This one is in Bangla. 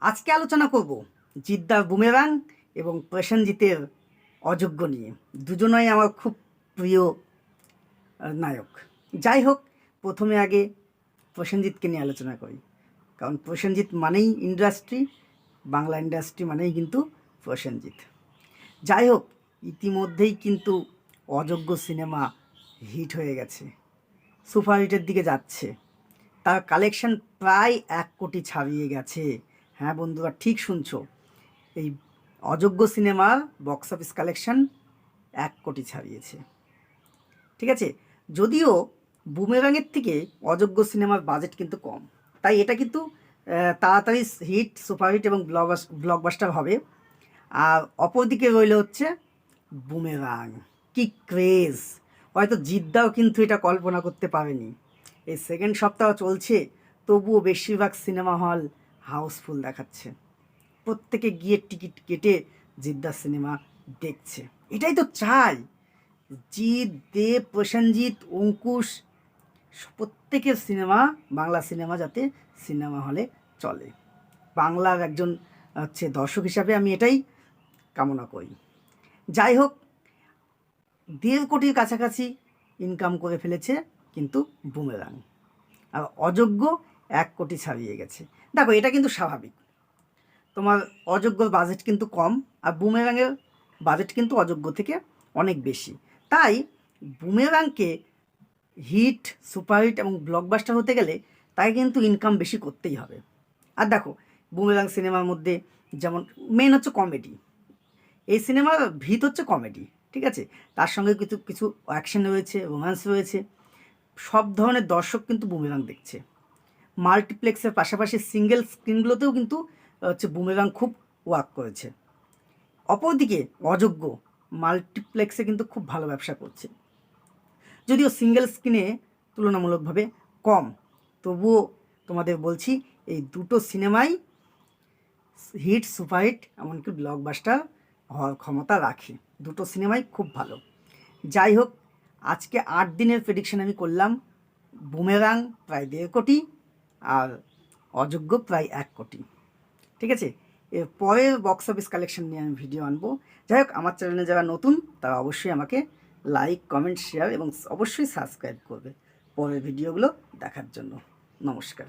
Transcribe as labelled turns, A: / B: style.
A: আজকে আলোচনা করব জিদ্দার বুমেরাং এবং প্রসেনজিতের অযোগ্য নিয়ে। দুজনাই আমার খুব প্রিয় নায়ক। যাই হোক, প্রথমে আগে প্রসেনজিৎকে নিয়ে আলোচনা করি, কারণ প্রসেনজিৎ মানেই ইন্ডাস্ট্রি, বাংলা ইন্ডাস্ট্রি মানেই কিন্তু প্রসেনজিৎ। যাই হোক, ইতিমধ্যেই কিন্তু অযোগ্য সিনেমা হিট হয়ে গেছে, সুপারহিটের দিকে যাচ্ছে। তার কালেকশন প্রায় 1 কোটি ছাড়িয়ে গেছে। হ্যাঁ বন্ধুরা, ঠিক শুনছো, এই অযোগ্য সিনেমার বক্স অফিস কালেকশন 1 কোটি ছাড়িয়েছে। ঠিক আছে, যদিও বুমেরাংয়ের থেকে অযোগ্য সিনেমার বাজেট কিন্তু কম, তাই এটা কিন্তু তাড়াতাড়ি হিট, সুপারহিট এবং ব্লকবাস্টার হবে। আর অপরদিকে রইল হচ্ছে বুমেরাং। কি ক্রেজ! হয়তো জিদ্দাও কিন্তু এটা কল্পনা করতে পারেনি। এই সেকেন্ড সপ্তাহ চলছে, তবুও বেশিরভাগ সিনেমা হল হাউসফুল দেখাচ্ছে। প্রত্যেকে গিয়ে টিকিট কেটে জিদ্দার সিনেমা দেখছে। এটাই তো চাই, জিৎ, দেব, প্রসেনজিৎ, অঙ্কুশ প্রত্যেকের সিনেমা, বাংলা সিনেমা যাতে সিনেমা হলে চলে। বাংলার একজন দর্শক হিসাবে আমি এটাই কামনা করি। যাই হোক, 1.5 কোটির কাছাকাছি ইনকাম করে ফেলেছে কিন্তু বুমেরাং, আর অযোগ্য 1 কোটি ছাড়িয়ে গেছে। দেখো, এটা কিন্তু স্বাভাবিক। তোমার অযোগ্যর বাজেট কিন্তু কম, আর বুমেরাংয়ের বাজেট কিন্তু অযোগ্য থেকে অনেক বেশি। তাই বুমেরাংকে হিট, সুপারহিট এবং ব্লকবাস্টার হতে গেলে তাকে কিন্তু ইনকাম বেশি করতেই হবে। আর দেখো, বুমেরাং সিনেমার মধ্যে যেমন মেন হচ্ছে কমেডি, এই সিনেমার ভিত হচ্ছে কমেডি, ঠিক আছে, তার সঙ্গে কিছু কিছু অ্যাকশন রয়েছে, রোম্যান্স রয়েছে। সব ধরনের দর্শক কিন্তু বুমেরাং দেখছে। মাল্টিপ্লেক্সের পাশাপাশি সিঙ্গেল স্ক্রিনগুলোতেও কিন্তু বুমেরাং খুব ওয়ার্ক করেছে। অপরদিকে অযোগ্য মাল্টিপ্লেক্সে কিন্তু খুব ভালো ব্যবসা করছে, যদিও সিঙ্গেল স্ক্রিনে তুলনামূলকভাবে কম। তবুও তোমাদের বলছি, এই দুটো সিনেমাই হিট, সুপারহিট এমনকি ব্লকবাস্টার হওয়ার ক্ষমতা রাখে। দুটো সিনেমাই খুব ভালো। যাই হোক, আজকে 8 দিনের প্রেডিকশন আমি করলাম। বুমেরাং প্রায় 1.5 কোটি আর অযোগ্য প্রায় 1 কোটি। ঠিক আছে, এর পরের বক্স অফিস কালেকশন নিয়ে আমি ভিডিও আনবো। যাই হোক, আমার চ্যানেলে যারা নতুন তারা অবশ্যই আমাকে লাইক, কমেন্ট, শেয়ার এবং অবশ্যই সাবস্ক্রাইব করবে পরের ভিডিওগুলো দেখার জন্য। নমস্কার।